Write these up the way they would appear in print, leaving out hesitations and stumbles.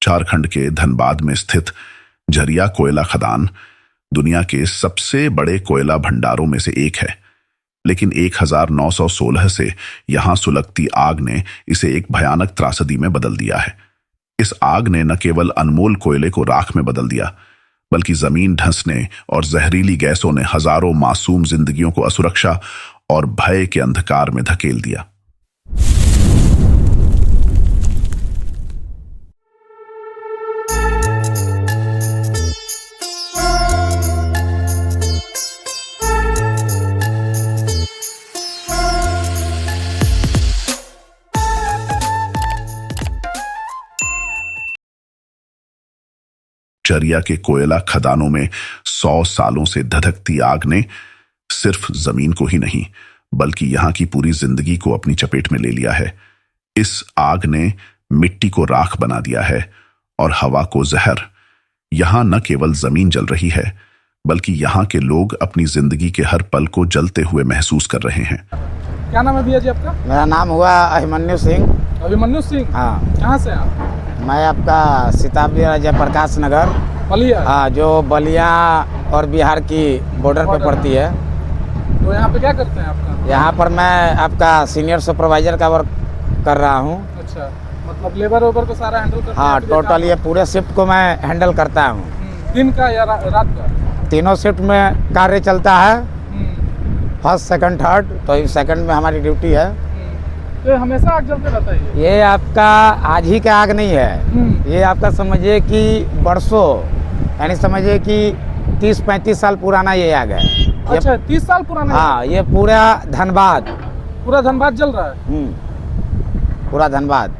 झारखंड के धनबाद में स्थित झरिया कोयला खदान दुनिया के सबसे बड़े कोयला भंडारों में से एक है, लेकिन 1916 से यहां सुलगती आग ने इसे एक भयानक त्रासदी में बदल दिया है। इस आग ने न केवल अनमोल कोयले को राख में बदल दिया, बल्कि जमीन धंसने और जहरीली गैसों ने हजारों मासूम जिंदगियों को असुरक्षा और भय के अंधकार में धकेल दिया। झरिया के कोयला खदानों में 100 सालों से धधकती आग ने सिर्फ जमीन को ही नहीं, बल्कि यहां की पूरी जिंदगी को अपनी चपेट में ले लिया है। इस आग ने मिट्टी को राख बना दिया है और हवा को जहर। यहां न केवल जमीन जल रही है, बल्कि यहां के लोग अपनी जिंदगी के हर पल को जलते हुए महसूस कर रहे हैं। क्या नाम है भैया जी आपका? मेरा नाम हुआ अभिमन्यु सिंह। अभिमन्यु सिंह? हाँ। कहाँ से आप? मैं आपका सीतापुर जयप्रकाश नगर, बलिया। हाँ, जो बलिया और बिहार की बॉर्डर पे पड़ती है। तो यहाँ पे क्या करते हैं आपका? यहाँ पर मैं आपका सीनियर सुपरवाइजर का वर्क कर रहा हूँ। अच्छा, मतलब लेबर वेबर को सारा हैंडल करते हैं? हाँ, टोटल ये पूरे शिफ्ट को मैं हैंडल करता हूँ। दिन का या रात का? तीनों शिफ्ट में कार्य चलता है, फर्स्ट सेकंड थर्ड, तो सेकंड में हमारी ड्यूटी है। तो ये हमेशा आग जलते रहता है? ये आपका आज ही का आग नहीं है, ये आपका समझिए कि बरसों, यानी समझिए कि 30-35 साल पुराना ये आग है। अच्छा, 30 साल पुराना? हाँ, ये पूरा धनबाद जल रहा है? पूरा धनबाद।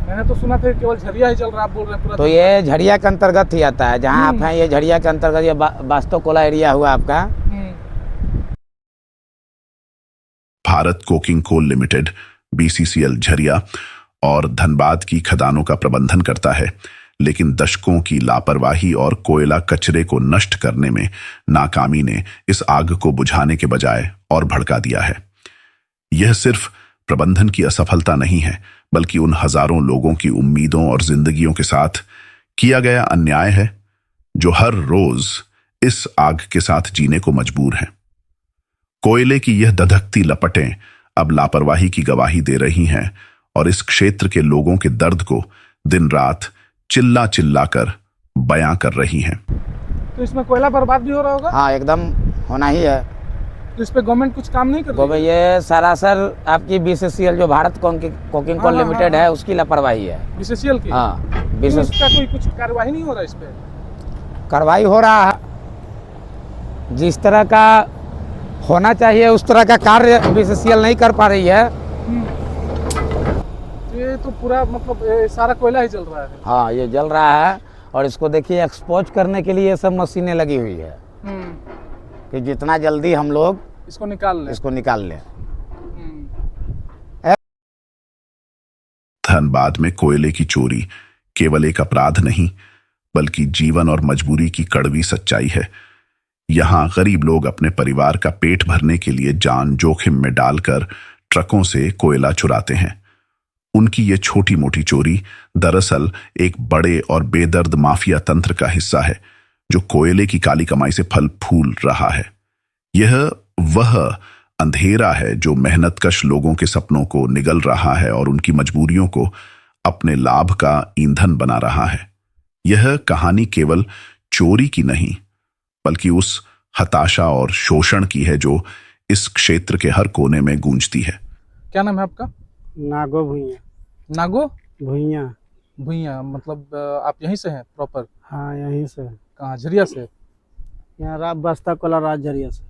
मैंने तो सुना था केवल झरिया ही जल रहा, आप बोल रहे हैं पूरा? तो ये झरिया के अंतर्गत ही आता है, जहाँ आप हैं ये झरिया के अंतर्गत, ये वास्तव कोला एरिया हुआ आपका। भारत कोकिंग कोल लिमिटेड BCCL झरिया और धनबाद की खदानों का प्रबंधन करता है, लेकिन दशकों की लापरवाही और कोयला कचरे को नष्ट करने में नाकामी ने इस आग को बुझाने के बजाय और भड़का दिया है। यह सिर्फ प्रबंधन की असफलता नहीं है, बल्कि उन हजारों लोगों की उम्मीदों और जिंदगियों के साथ किया गया अन्याय है, जो हर रोज इस आग के साथ जीने को मजबूर हैं। कोयले की यह धधकती लपटें अब लापरवाही की गवाही दे रही हैं और इस क्षेत्र के लोगों के दर्द को दिन रात चिल्ला चिल्ला कर बयां कर रही हैं। तो इसमें कोयला बर्बाद भी हो रहा होगा? हाँ, एकदम होना ही है। तो इस पे गवर्नमेंट कुछ काम नहीं कर रही है? ये सरासर आपकी BCCL जो भारत कोकिंग कोल लिमिटेड है, उसकी लापरवाही है। BCCL की? हाँ, इसका कोई कुछ कार्रवाई नहीं हो रहा? इस पे कार्रवाई हो रहा है, जिस तरह का होना चाहिए उस तरह का कार्य BCCL नहीं कर पा रही है। ये तो पूरा मतलब सारा कोयला ही जल रहा है? हाँ, ये जल रहा है, और इसको देखिए एक्सपोज करने के लिए सब मशीनें लगी हुई है कि जितना जल्दी हम लोग इसको निकाल लें। धनबाद में कोयले की चोरी केवल एक अपराध नहीं, बल्कि जीवन और मजबूरी की कड़वी सच्चाई है। यहां गरीब लोग अपने परिवार का पेट भरने के लिए जान जोखिम में डालकर ट्रकों से कोयला चुराते हैं। उनकी ये छोटी मोटी चोरी दरअसल एक बड़े और बेदर्द माफिया तंत्र का हिस्सा है, जो कोयले की काली कमाई से फल फूल रहा है। यह वह अंधेरा है जो मेहनतकश लोगों के सपनों को निगल रहा है और उनकी मजबूरियों को अपने लाभ का ईंधन बना रहा है। यह कहानी केवल चोरी की नहीं, बल्कि उस हताशा और शोषण की है जो इस क्षेत्र के हर कोने में गूंजती है। क्या नाम है आपका? नागो भुइया। नागो भुइया? भुइया मतलब आप यहीं से हैं प्रॉपर? हाँ, यहीं से। कहाँ, झरिया से? यहाँ बस्ता कोला राज झरिया से।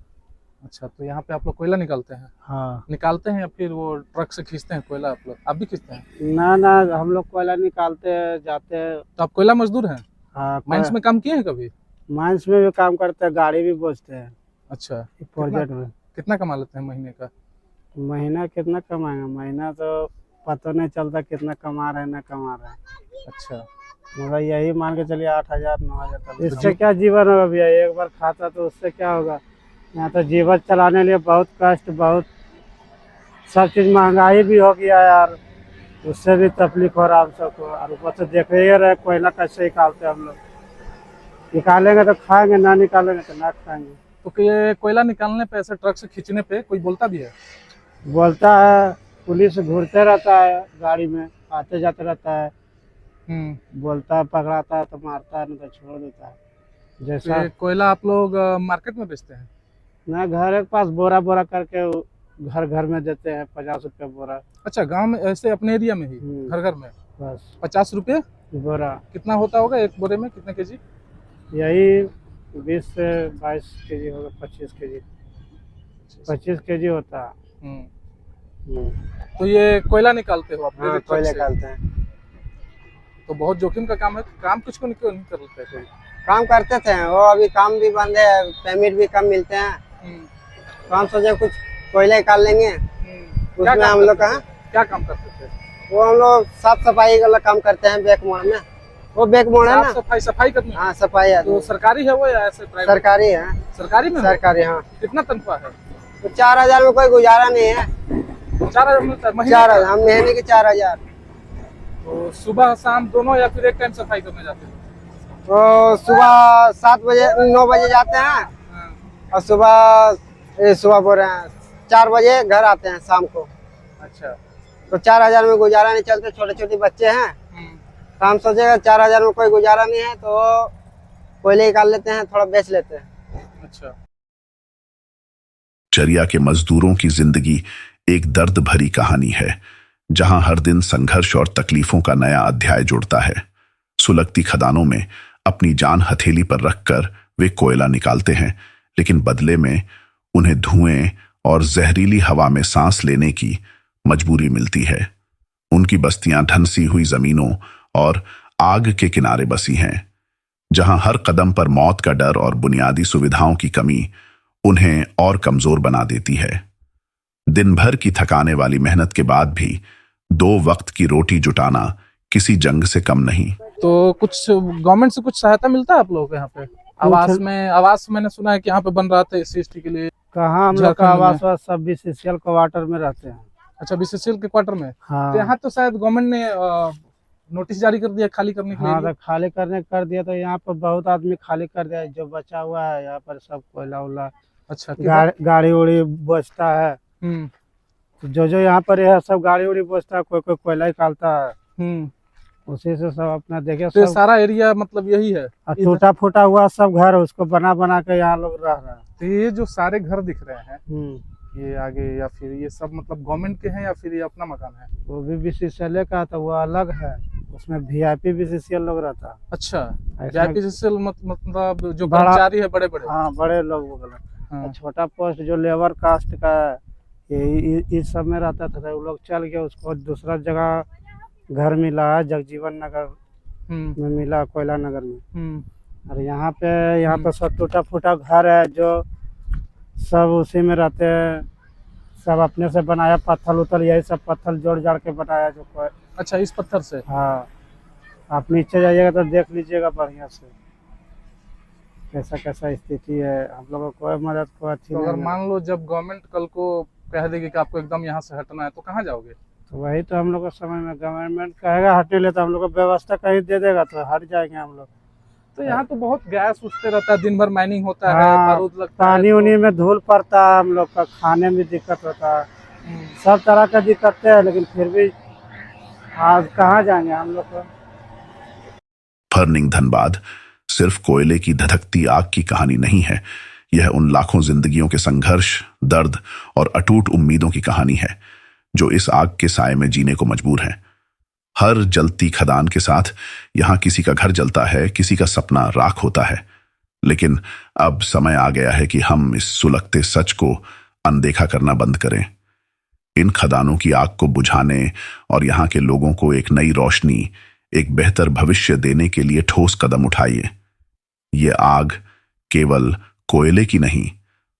अच्छा, तो यहाँ पे आप लोग कोयला निकालते हैं? हाँ। निकालते हैं या फिर वो ट्रक से खींचते हैं कोयला? आप भी खींचते हैं? ना, हम लोग कोयला निकालते हैं, जाते हैं। तो आप कोयला मजदूर हैं? हाँ। माइंस में काम किए हैं कभी? माइंस में भी काम करते हैं, गाड़ी भी बेचते हैं। अच्छा, प्रोजेक्ट में। कितना कमा लेते हैं महीने का? महीना कितना कमाएंगे? महीना तो पता नहीं चलता कितना कमा रहे हैं ना कमा रहे हैं। अच्छा, मगर यही मान के चलिए 8,000 9,000। इससे क्या जीवन होगा भैया? एक बार खाता तो उससे क्या होगा? यहाँ तो जीवन चलाने लिए बहुत कष्ट, बहुत सब चीज महंगाई भी हो गया यार। उससे भी तकलीफ हो रहा है हम सबको। और ऊपर से देख ही रहे कोयला कैसे निकालते हैं हम लोग। निकालेंगे तो खाएंगे, ना निकालेंगे तो ना खाएंगे। तो ये कोयला निकालने पे, ऐसे ट्रक से खींचने पे कोई बोलता भी है? बोलता है, पुलिस घूरते रहता है गाड़ी में, आते जाते रहता है। बोलता है, पकड़ाता है तो मारता है, नहीं तो छोड़ देता है। तो जैसा ये कोयला आप लोग मार्केट में बेचते हैं? ना, घर के पास बोरा बोरा करके घर घर में देते हैं, 50 रुपये बोरा। अच्छा, गांव में ऐसे अपने एरिया में ही घर घर में बस 50 रुपये बोरा। कितना होता होगा एक बोरे में, कितने केजी? यही 20 से 22 केजी होगा, 25 केजी, 25 केजी होता है। तो ये कोयला निकालते हो आप? हाँ, ट्रक कोयला से? निकालते हैं। तो बहुत जोखिम का काम है। काम कुछ को नहीं करते कोई? काम करते थे, वो अभी काम भी बंद है, पेमेंट भी कम मिलते हैं। तो हम सोचे कुछ कोयला निकाल लेंगे, उसमें हम लोग का क्या काम करते थे? वो हम लोग साफ सफाई वाला काम करते हैं बैक मोड़ में। वो बैक मोड़ है ना, सफाई करनी? हाँ, सफाई है। तो सरकारी है वो या ऐसे प्राइवेट? सरकारी है। सरकारी में? सरकारी, हाँ। कितना तनख्वाह है? तो 4000 में कोई गुजारा नहीं है। 4000 मिलता है महीने 4000, का? हम महीने के 4000। तो सुबह शाम दोनों या फिर एक टाइम सफाई करने जाते हैं? तो सुबह 7 बजे 9 बजे जाते हैं, और सुबह बोल रहे हैं 4 बजे घर आते हैं शाम को। अच्छा। तो 4000 में गुजारा नहीं चलते, छोटे छोटे बच्चे हैं। तो हम सोचेगा 4000 में कोई गुजारा नहीं है, तो कोयले निकाल लेते हैं, थोड़ा बेच लेते हैं। अच्छा। चरिया के मजदूरों की जिंदगी एक दर्द भरी कहानी है, जहां हर दिन संघर्ष और तकलीफों का नया अध्याय जुड़ता है। सुलगती खदानों में अपनी जान हथेली पर रखकर वे कोयला निकालते हैं, लेकिन बदले में उन्हें धुएं और जहरीली हवा में सांस लेने की मजबूरी मिलती है। उनकी बस्तियां ढनसी हुई जमीनों और आग के किनारे बसी हैं, जहां हर कदम पर मौत का डर और बुनियादी सुविधाओं की कमी उन्हें और कमजोर बना देती है। दिन भर की थकाने वाली मेहनत के बाद भी 2 वक्त की रोटी जुटाना किसी जंग से कम नहीं। तो कुछ गवर्नमेंट से कुछ सहायता मिलता है आप लोगों को यहाँ पे? आवास मैंने सुना है कि यहाँ पे बन रहा था SC/ST के लिए। कहाँ, हम लोग का आवास वास सब BCCL क्वार्टर में रहते हैं। अच्छा, BCCL के क्वार्टर में? हाँ। तो यहाँ तो शायद गवर्नमेंट ने नोटिस जारी कर दिया खाली करने के लिए। हाँ, तो खाली करने कर दिया, तो यहाँ पर बहुत आदमी खाली कर दिया। जो बचा हुआ है यहाँ पर सब कोयला उला, अच्छा, गाड़ी उड़ी बचता है। तो जो यहाँ पर है सब गाड़ी उड़ी बचता है, कोई कोई कोयला निकालता है, उसी से सब अपना देखे। तो सारा एरिया मतलब यही है? टूटा फूटा हुआ सब घर, उसको बना बना के यहाँ लोग रह रहे हैं। तो ये जो सारे घर दिख रहे हैं ये आगे, या फिर ये सब मतलब गवर्नमेंट के हैं या फिर ये अपना मकान है? वो भी BCCL का, तो वो अलग है, उसमें VIP BCCL लोग रहता है। अच्छा, VIP BCCL मतलब जो बड़ा- कर्मचारी है बड़े बड़े? हाँ, बड़े लोग वो हाँ। छोटा पोस्ट जो लेबर कास्ट का है, ये इस सब में रहता था। वो लोग चल गए, उसको दूसरा जगह घर मिला है, जगजीवन नगर में मिला, कोयला नगर में। और यहाँ पे सब टूटा फूटा घर है, जो सब उसी में रहते हैं। सब अपने से बनाया, पत्थर उथल यही सब पत्थर जोड़ जाड़ के बनाया जो कोई। अच्छा, इस पत्थर से? हाँ, आप नीचे जाइएगा तो देख लीजिएगा बढ़िया से कैसा कैसा स्थिति है। हम लोगों को कोई मदद को अच्छी तो नहीं अगर है। मान लो जब गवर्नमेंट कल को कह देगी कि आपको एकदम यहाँ से हटना है, तो कहाँ जाओगे? तो वही तो हम लोग को समझ में, गवर्नमेंट कहेगा हटने ले तो हम लोग को व्यवस्था कहीं दे देगा तो हट जाएंगे हम लोग। तो यहाँ तो बहुत गैस उठते रहता है, दिन भर माइनिंग होता है, हाँ, बारूद लगता है, पानी उनी में धूल पड़ता है, हम लोग का खाने में दिक्कत होता है, सब तरह का दिक्कतें है। लेकिन फिर भी आज कहाँ जाएंगे हम लोग को। बर्निंग धनबाद सिर्फ कोयले की धधकती आग की कहानी नहीं है, यह उन लाखों जिंदगियों के संघर्ष, दर्द और अटूट उम्मीदों की कहानी है जो इस आग के साए में जीने को मजबूर हैं। हर जलती खदान के साथ यहां किसी का घर जलता है, किसी का सपना राख होता है। लेकिन अब समय आ गया है कि हम इस सुलगते सच को अनदेखा करना बंद करें। इन खदानों की आग को बुझाने और यहां के लोगों को एक नई रोशनी, एक बेहतर भविष्य देने के लिए ठोस कदम उठाइए। ये आग केवल कोयले की नहीं,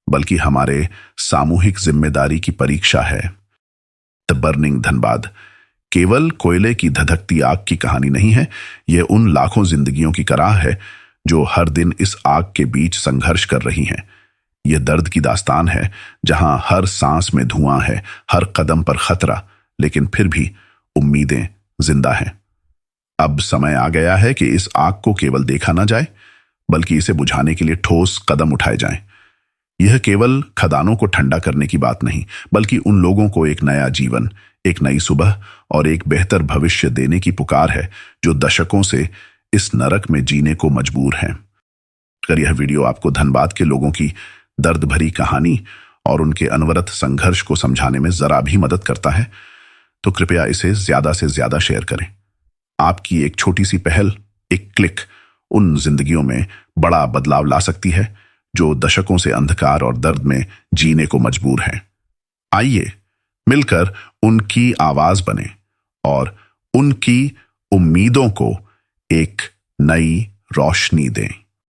बल्कि हमारे सामूहिक जिम्मेदारी की परीक्षा है। द बर्निंग धनबाद केवल कोयले की धधकती आग की कहानी नहीं है, यह उन लाखों जिंदगियों की कराह है जो हर दिन इस आग के बीच संघर्ष कर रही हैं। यह दर्द की दास्तान है, जहां हर सांस में धुआं है, हर कदम पर खतरा, लेकिन फिर भी उम्मीदें जिंदा हैं। अब समय आ गया है कि इस आग को केवल देखा ना जाए, बल्कि इसे बुझाने के लिए ठोस कदम उठाए जाएं। यह केवल खदानों को ठंडा करने की बात नहीं, बल्कि उन लोगों को एक नया जीवन, एक नई सुबह और एक बेहतर भविष्य देने की पुकार है जो दशकों से इस नरक में जीने को मजबूर हैं। अगर यह वीडियो आपको धनबाद के लोगों की दर्द भरी कहानी और उनके अनवरत संघर्ष को समझाने में जरा भी मदद करता है, तो कृपया इसे ज्यादा से ज्यादा शेयर करें। आपकी एक छोटी सी पहल, एक क्लिक, उन जिंदगियों में बड़ा बदलाव ला सकती है जो दशकों से अंधकार और दर्द में जीने को मजबूर हैं। आइए मिलकर उनकी आवाज बने और उनकी उम्मीदों को एक नई रोशनी दें।